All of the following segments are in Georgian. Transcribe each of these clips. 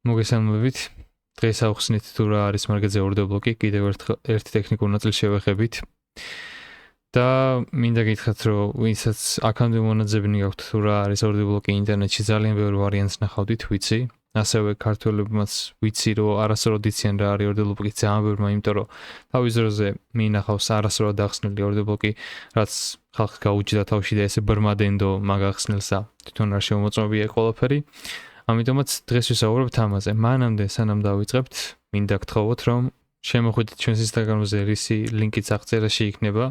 მოგესალმებით. დღეს ავხსნით თუ რა არის მარკეტზე ორდობლოკი, კიდევ ერთი ტექნიკური ნაწილი შევეხებით. და მინდა გითხრათ, რომ ვინცაც აქამდე მონაძებნი გაქვთ თუ რა არის ორდობლოკი ინტერნეტში, ძალიან ბევრი ვარიანტს ნახავდით, ვიცი. ასევე ქართველებმაც ვიცი, რომ არასდროს იციან რა არის ორდობლოკი ძალიან ბევრმა, იმიტომ რომ თავის დროზე მინახავს არასდროს დახსნილი ორდობლოკი, რაც ხალხს გაუჭირდა თავში და ესე ბრმადენდო მაგახსნილსა. თვითონ არ შემოწმებია ყველაფერი. ამიტომაც დღეს ვისაუბრებთ ამაზე. მანამდე სანამ დავიწყებთ, მინდა გთხოვოთ, რომ შემოხვიდეთ ჩვენს Instagram-ზე, რისი ლინკიც აღწერაში იქნება.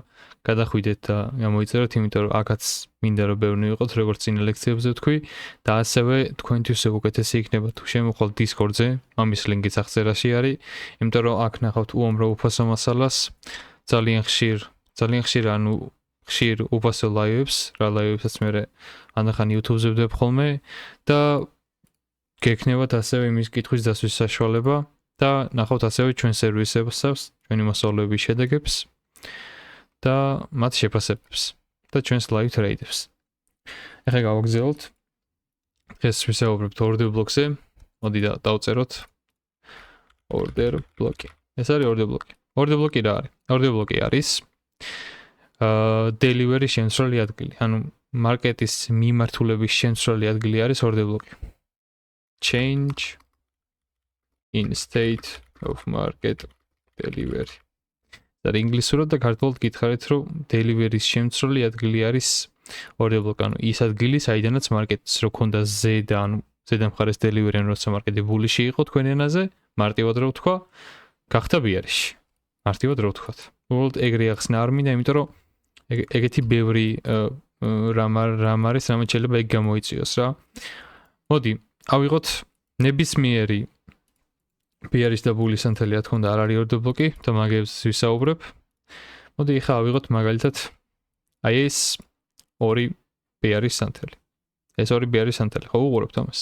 გადახვიდეთ და გამოიწეროთ, იმიტომ რომ აქაც მინდა რომ ბევრი ვიყოთ, როგორც წინა ლექციებზე ვთქვი, და ასევე თქვენთვის უკეთესი იქნება თუ შემოხვალთ Discord-ზე, ამის ლინკიც აღწერაში არის, იმიტომ რომ აქ ნახავთ უამრავ უფასო მასალას, ძალიან ხშირ უფასო ლაივებს, რა ლაივებსაც მე ანახან YouTube-ზე ვდებ ხოლმე და გექნებათ ასევე იმის კითხვის დასვის საშუალება და ნახავთ ასევე ჩვენ სერვისებს, ჩვენი მოსწავლეების შედეგებს და მათ შეფასებებს და ჩვენს live trade-ებს. ახლა გავაგზავნოთ. დღეს ვისაუბრებთ order block-ზე. მოდი დავწეროთ order block-ი. ეს არის order block-ი. order block-ი რა არის? order block-ი არის delivery შემცვლელი ადგილი. ანუ მარკეტის მიმართულების შემცვლელი ადგილი არის order block-ი. Change in state of market delivery. და ინგლისურად და ქართულად გითხარით, რომ delivery-ის შემცვლელი ადგილი არის order block, ანუ ის ადგილი, საიდანაც მარკეტს რო ქონდა ზედა, ანუ ზედა მხარეს delivery, ანუ როცა მარკეტი ბულიში იყო თქვენი ენაზე, მარტივად რო ვთქვა, გახდა ბიარიში. მარტივად რო ვთქვათ. უბრალოდ ეგრე ახსნა არ მინდა, იმიტომ რომ ეგეთი ბევრი რამ არის, რამაც შეიძლება ეგ გამოიწვიოს რა. მოდი ავიღოთ ნებისმიერი ბიარის და ბულის ანთელი, რა თქმა უნდა, არ არის order block-ი და მაგებს ვისაუბრებ. მოდი ახლა ავიღოთ მაგალითად აი ეს ორი ბიარის ანთელი. ეს ორი ბიარის ანთელი, ხო უყურებთ ამას.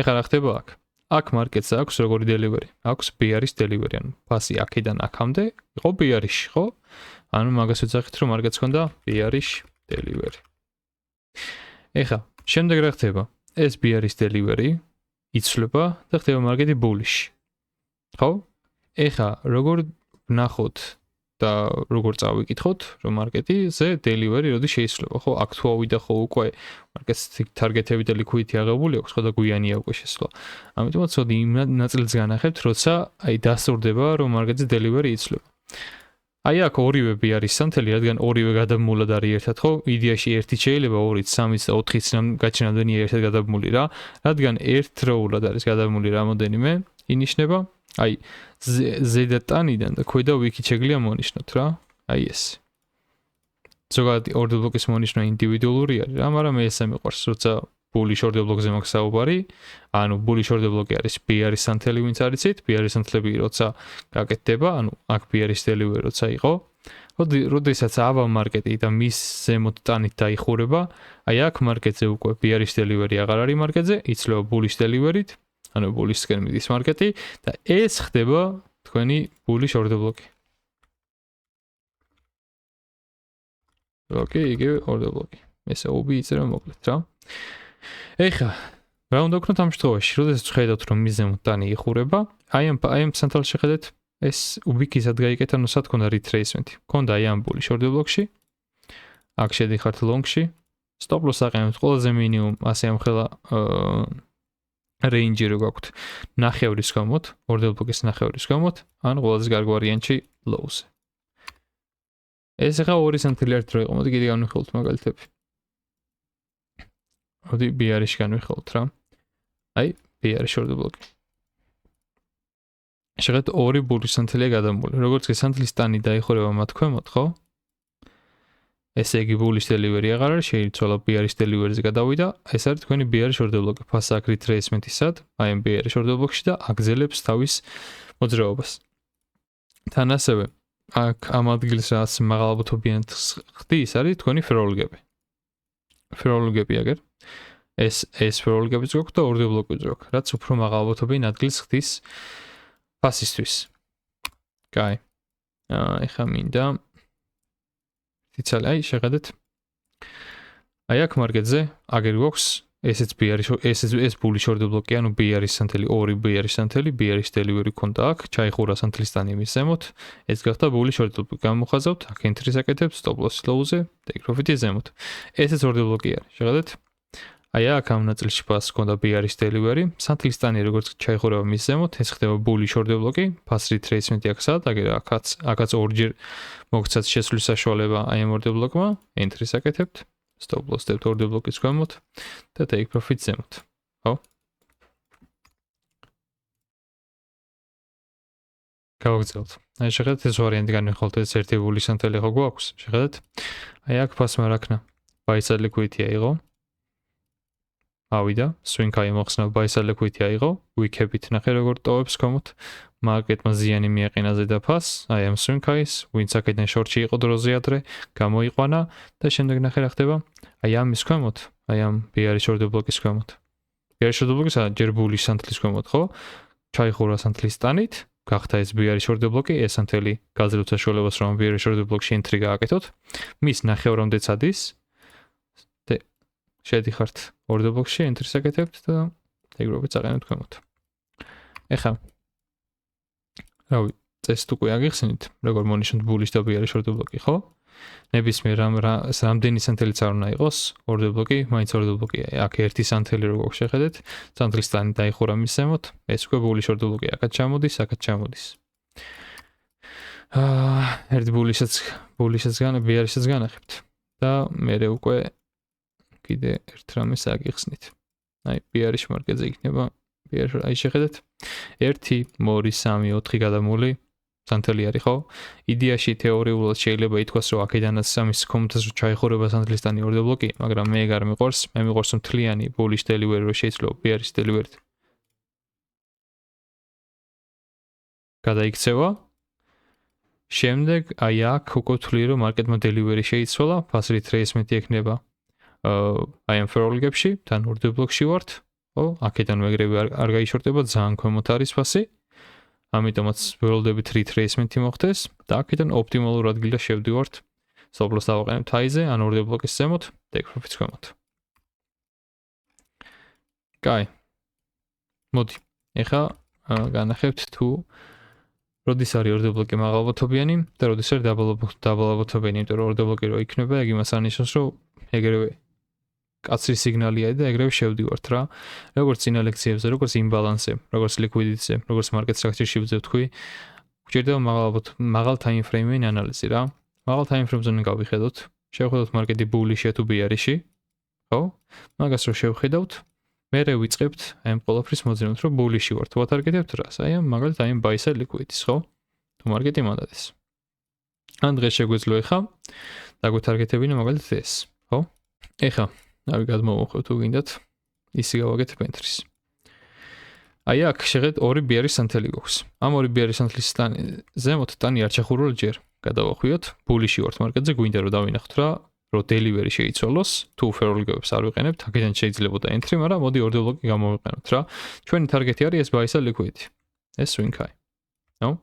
ახლა რა ხდება აქ? აქ მარკეტს აქვს როგორი delivery? აქვს ბიარის delivery, ანუ ფასი აქედან აქამდე იყო ბიარიში, ხო? ანუ მაგას ვეძახით, რომ მარკეტს ქონდა ბიარის delivery. ახლა შემდეგ რა ხდება? ეს ბიარის delivery იცვლება და ხდება მარკეტი ბულიში. ხო? ახლა როგორ ვნახოთ და როგორ წავიკითხოთ, რომ მარკეტიზე delivery როდის შეიცვლება, ხო? აქ თუ ავიდა ხო უკვე მარკეტს target-ები და liquidity აღებული აქვს, ხო და გვიანია უკვე შესვლა. ამიტომაც მოდი იმ ნაწილს განახებთ, როცა აი დასტურდება, რომ მარკეტზე delivery იცვლება. აი აქ ორივე ბიარის სანთელი, რადგან ორივე გადაბმულად არის ერთად, ხო? იდეაში ერთი შეიძლება 2-იც, 3-იც და 4-იც გაჩენამდენი ერთად გადაბმული რა. რადგან ერთდროულად არის გადაბმული რამოდენიმე, ინიშნება აი ზედა ტანიდან და ქვედა ვიქით შეგვიძლია მონიშნოთ რა. აი ეს. ზოგადად order block-ის მონიშნა ინდივიდუალური არის რა, მაგრამ ესე მიყვარს, როცა bullish order block-ზე მაქვს საუბარი, ანუ bullish order block-ი არის ბიარის სანთელი, ვინც არიცით, ბიარის სანთლები როცა გაკეთდება, ანუ აქ ბიარის delivery როცა იყო, როდესაც ავა მარკეტი და მის ზემოთ ტანით დაიხურება, აი აქ მარკეტზე უკვე ბიარის delivery აღარ არის მარკეტზე, იცვლება bullish delivery-ით, ანუ bullish-სკენ მიდის მარკეტი და ეს ხდება თქვენი bullish order block-ი. ოკეი, იგივე order block-ი. ესე უბი იწერა მოკლედ რა. ეხლა რა უნდა ვქნათ ამ შემთხვევაში, როდესაც ხედავთ, რომ მის ზემოთ ტანი იხურება, აი ამ სანთელს შეხედეთ, ეს უბიქი სად გაიკეთა, ნუ სად ქონდა retracement-ი. ქონდა აი ამ bullish order block-ში. აქ შედიხართ long-ში. stop loss აყენებთ ყველაზე მინიმუმ ასე ამხელა range რო გაქვთ ნახევრის გამოთ, order block-ის ნახევრის გამოთ, ან ყველაზე კარგი ვარიანტი low-ზე. ეს ახლა ორი სანთელი ერთ რო იყო, მოდი კიდე განვიხილოთ მაგალითები. მოდი ბიარიში განვიხილოთ რა. აი, ბიარის order block-ი. შეხედეთ ორი ბულის სანთელია გადამული. როგორც კი სანთლის ტანი დაიხურება მათ ქვემოთ, ხო? ესე იგი bullish delivery აღარ არის, შეიცვალა ბიარის delivery-ზე გადავიდა. ეს არის თქვენი ბიარის order block-ი. ფასი აქ retracement-ისად, აი ამ ბიარის order block-ში და აგზელებს თავის მოძრაობას. თან ასევე აქ ამ ადგილს რაც მაღალბუთობიანად ხდის, არის თქვენი ფროლგები. ფროლგები აგერ. ეს ფროლგებიც გვაქვს და order block-იც გვაქვს, რაც უფრო მაღალბუთობიან ადგილს ხდის ფასისთვის. კაი. ეხლა მინდა იცალე, აი შეხედეთ. აი აქ მარკეტზე აგერ გვაქვს ესეც B არის ეს ბული short block-ი, ანუ B არის სანთელი 2 B არის სანთელი, B არის delivery ქონდა აქ, ჩაიხურა სანთლისთან იმის ზემოთ. ეს გახდა ბული short block-ი. გამოხაზავთ, აქ entry-ს აკეთებთ, stop loss low-ზე, take profit-ი ზემოთ. ესეც order block-ი არის. შეხედეთ? აი აქ ამ ნაწილში ფას ქონდა B არის delivery, სანთლისთანი როგორც ჩაიხურება მის ზემოთ, ეს ხდება ბული short block-ი, pass retracement-ი აქ სადაც, აგერ აქაც ორჯერ მოგცათ შესვლის საშუალება აი ამ order block-მა, entry-ს აკეთებთ. Stop loss დებთ order block-ის ქვემოთ და take profit ზემოთ. ხო? გავაგრძელოთ. აი შეხედეთ ეს ვარიანტი განვიხილოთ, ეს ერთი ბული სანთელი ხო გვაქვს? შეხედეთ? აი აქ ფასმა რაქნა. buy side liquidity აიღო. ავიდა, swing high მოხსნა buy side liquidity აიღო. week-ებით ნახე როგორ ტოვებს ქვემოთ. მარკეტმა ზიანი მიაყენა ზედა ფას, აი ამ swing high-ს, wins აქედან short-ში იყო დროზე ადრე, გამოიყვანა და შემდეგ ნახე რა ხდება. აი ამის ქვემოთ, აი ამ bearish order block-ის ქვემოთ. bearish order block-ისა ჯერ bullish სანთლის ქვემოთ, ხო? ჩაიხურა სანთლის ტანით, გახდა ეს bearish order block-ი, ეს სანთელი გაძლევთ საშუალებას რომ bearish order block-ში entry გააკეთოთ. მის ნახევრამდეც ადის და შედიხართ order block-ში entry-ს აკეთებთ და take profit-ს აყენებთ ქვემოთ. ეხლა რავი, წესით უკვე აგიხსნით, როგორ მონიშნოთ bullish და bearish order block-ი, ხო? ნებისმიერ რამდენი სანთელიც არ უნდა იყოს, order block-ი, მაინც order block-ი. აქ ერთი სანთელი როგორ შეხედეთ, სანთლისთან დაიხურა მის ზემოთ, ეს უკვე bullish order block-ი, აქაც ჩამოდის, აქაც ჩამოდის. ერთი bullish-ს bearish-ს განახებთ და მე უკვე კიდე ერთ რამეს აგიხსნით. აი, bearish მარკეტზე იქნება, bearish, აი შეხედეთ, 1, 2, 3, 4 გადამული სანთელი არის, ხო? იდეაში თეორიულად შეიძლება ითქვას, რომ აქედანაც სამის კომენტას რო ჩაიხურება სანთლისთანი order block-ი, მაგრამ მე არ მიყვარს, მე მიყვარს მთლიანი bullish delivery რო შეიძლება bearish delivery გადაიქცევა. შემდეგ აი აქ უკვე ვთვლი, რომ მარკეტმა delivery შეიცვალა, pass retracement-ი ექნება აი ამ fair gap-ში, თან order block-ში ვართ, ხო? აქედან ეგრევე არ გაიშორტება, ძალიან ქვემოთ არის ფასი. ამიტომაც ველოდებით retracement-ი მოხდეს და აქედან ოპტიმალურ ადგილას შევდივართ. Stop loss დავაყენებთ high-ზე, ან order block-ის ზემოთ, take profit-ს ქვემოთ. კაი. მოდი. ეხლა განახებთ თუ როდის არის order block-ი მაღალბოთობიანი და როდის არის დაბალბოთობიანი, იმიტომ რომ order block-ი რო იქნება, ეგ იმას არნიშნავს, რომ ეგრევე კაცრი სიგნალია და ეგრევე შევდივართ რა. როგორც წინა ლექციებზე, როგორც იმბალანსზე, როგორც liquidity-ზე, როგორც market structure-ში ვძევთქვი, გვჭირდება მაღალ time frame-იანი ანალიზი რა. მაღალ time frame-ზე უნდა გავიხედოთ, შევხედოთ მარკეტი bullish-ია თუ bearish-ი, ხო? მაგას რო შევხედავთ, მერე ვიწყებთ აი ამ ყველაფრის მოძებნოთ, რომ bullish-ი ვართ, ვატარგეტებთ რას? აი ამ მაგალითად აი ამ buy side liquidity-ს, ხო? თუ მარკეტი მანდადეს. ან დღეს შეგვეძლო ეხა დაგვეთარგეტებინა მაგალითად ეს, ხო? ეხა ავი გადმოვახვევ თუ გინდათ, ისი გავაკეთებ entry-ს. აი აქ შეხედეთ ორი bearish სანთელი გვაქვს. ამ ორი bearish სანთლის ზემოთ ტანი არ ჩახურულა ჯერ. გადავახვიოთ, bullish-ი ვართ მარკეტზე, გვინდა რომ დავინახოთ რა, რომ delivery შეიცვალოს, თუ fair gap-ს არ ვიყენებთ, აქედან შეიძლებოდა entry, მაგრამ მოდი order block-ი გამოვიყენოთ რა. ჩვენი target-ი არის ეს buy side liquidity. ეს swing high. ნო?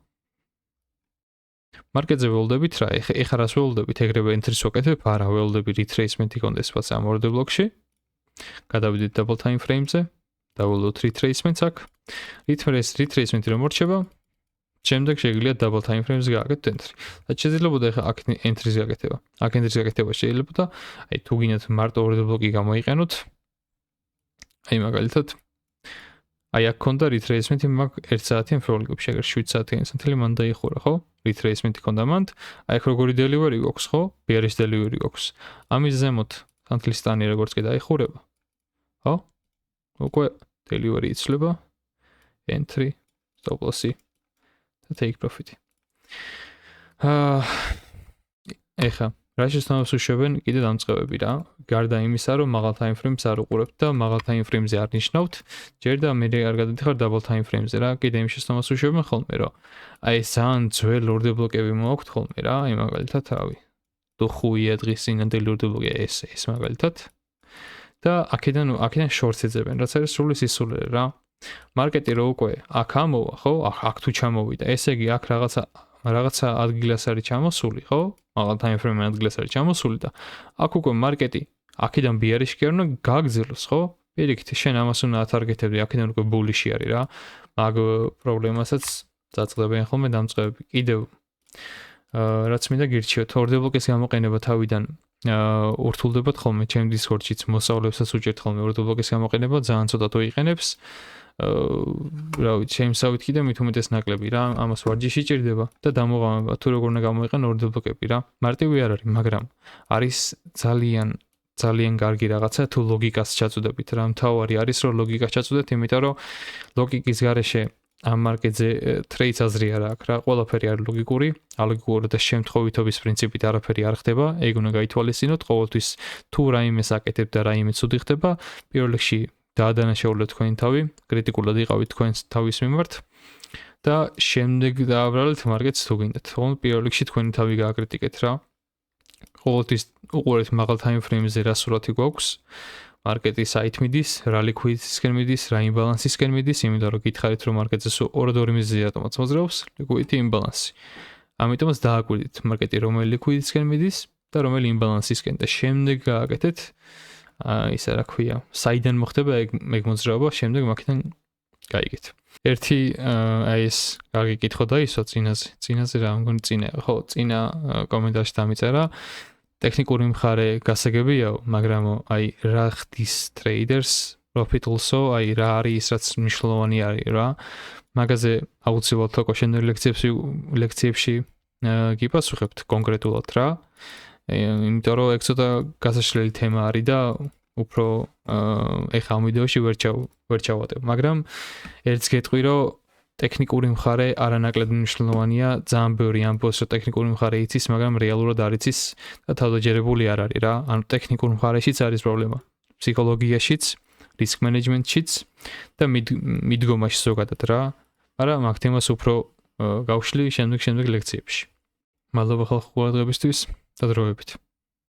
მარკეტზე ველოდებით რა, ეხლა რას ველოდებით, ეგრევე entry-ს ვაკეთებ, არა ველოდები retracement-ი კონდეს ფაც ამ order block-ში. გადავიდეთ double time frame-ზე, დაველოდოთ retracement-ს აქ. retracement-ი რომ მორჩება, შემდეგ შეიძლება double time frame-ზე გააკეთოთ entry. და შეიძლება ეხლა აქ entry-ს გააკეთება. აქ entry-ს გააკეთება შეიძლება, აი თუ გინდათ მარტო order block-ი გამოიყენოთ. აი მაგალითად აი აქ ქონდა retracement-ი მაგ 1 საათიან fair gap-ში, აგერ 7 საათიანი სანთელი მან დაიხურა, ხო? retracement-ი ქონდა მანდ. აი აქ როგორი delivery გვაქვს, ხო? bearish delivery გვაქვს. ამის ზემოთ სანთლის ტანი როგორც კი დაიხურება. ხო? უკვე delivery იცლება. entry, stop loss-ი და take profit-ი. ეხა რა შეცდომებს უშვებენ კიდე დამწყებები რა. გარდა იმისა, რომ მაღალ time frame-ს არ უყურებთ და მაღალ time frame-ზე არ ნიშნავთ, ჯერ და მე არ გადადიხარ double time frame-ზე რა. კიდე იმ შეცდომას უშვებენ ხოლმე, რომ აი ძალიან ძველ order block-ები მოაქვთ ხოლმე რა, აი მაგალითად რავი. თუ 5 დღის წინანდელი order block-ია ეს მაგალითად. და აქედან short-ს ეძებენ, რაც არის სრული სისულელე რა. მარკეტი რო უკვე აქ ამოვა, ხო? აქ თუ ჩამოვიდა, ესე იგი აქ რაღაცა ადგილას არის ჩამოსული, ხო? მაღალ time frame-იან ადგილას არის ჩამოსული და აქ უკვე მარკეტი აქედან bearish-კი არ უნდა გაგრძელოს, ხო? პირიქით შენ ამას უნდა ათარგეთებდი, აქედან უკვე ბულიში არის რა. მაგ პრობლემასაც დაწყდებიან ხოლმე დამწყებები. კიდევ რაც მინდა გირჩიოთ, order block-ის გამოყენება თავიდან ურთულდებათ ხოლმე ჩემ Discord-შიც მოსწავლეებსაც უჭერთ ხოლმე order block-ის გამოყენება, ძალიან ცოტა თუ იყენებს. რა ვიცი, შემსავით კიდე მით უმეტეს ნაკლები რა, ამას ვარჯიში ჭირდება და დამოღამება თუ როგორ უნდა გამოიყენ order block-ები რა. მარტივი არ არის, მაგრამ არის ძალიან კარგი რაღაცა თუ ლოგიკას ჩაწვდებით რა. მთავარი არის რომ ლოგიკას ჩაწვდეთ, იმიტომ რომ ლოგიკის გარეშე ამ მარკეტზე ტრეიდს აზრი არ აქვს რა. ყველაფერი არის ლოგიკური, ალგორითმი და შემთხვევითობის პრინციპით არაფერი არ ხდება. ეგ უნდა გაითვალისწინოთ ყოველთვის თუ რაიმეს აკეთებთ და რაიმე ცუდი ხდება, პირველ რიგში დაადანაშაულეთ თქვენი თავი, კრიტიკულად იყავით თქვენს თავის მიმართ და შემდეგ დააბრალეთ მარკეტს თუ გინდათ. ხოლმე პირველ რიგში თქვენი თავი გააკრიტიკეთ რა. ყოველთვის უყურეთ მაღალ time frame-ზე რა სურათი გვაქვს. მარკეტი საით მიდის, რა liquidity-სკენ მიდის, რა imbalance-ისკენ მიდის, იმიტომ რომ გითხარით რომ მარკეტზე სულ 2 მიზეზია რატომაც მოძრაობს, liquidity imbalance. ამიტომაც დააკვირდით მარკეტი რომელი liquidity-სკენ მიდის და რომელი imbalance-ისკენ და შემდეგ გააკეთეთ ისა რა ქვია, საიდან მოხდება ეგ მოძრაობა, შემდეგ მაქედან გაიგეთ. ერთი აი ეს კარგი კითხვა დაისვა წინაზე რა მგონი წინა, ხო, წინა კომენტარში დამიწერა. ტექნიკური მხარე გასაგებია, მაგრამ აი რა ხდის ტრეიდერს profit also, აი რა არის ის რაც მნიშვნელოვანი არის რა. მაგაზე აუცილებლად თქო შემდეგ ლექციებში გიპასუხებთ კონკრეტულად რა. იმიტომ რომ ეგ ცოტა გასაშლელი თემა არის და უფრო ეხა ამ ვიდეოში ვერ ჩავატებ, მაგრამ ერთს გეტყვი რომ ტექნიკური მხარე არანაკლებ მნიშვნელოვანია, ძალიან ბევრი ამბობს რომ ტექნიკური მხარე იცის, მაგრამ რეალურად არ იცის და თავდაჯერებული არ არის რა. ანუ ტექნიკურ მხარეშიც არის პრობლემა, ფსიქოლოგიაშიც, risk management-შიც და მიდგომაში ზოგადად რა. მაგრამ მაგ თემას უფრო გავშლი შემდეგ ლექციებში. მადლობა ხალხო ყურადღებისთვის და დროებით.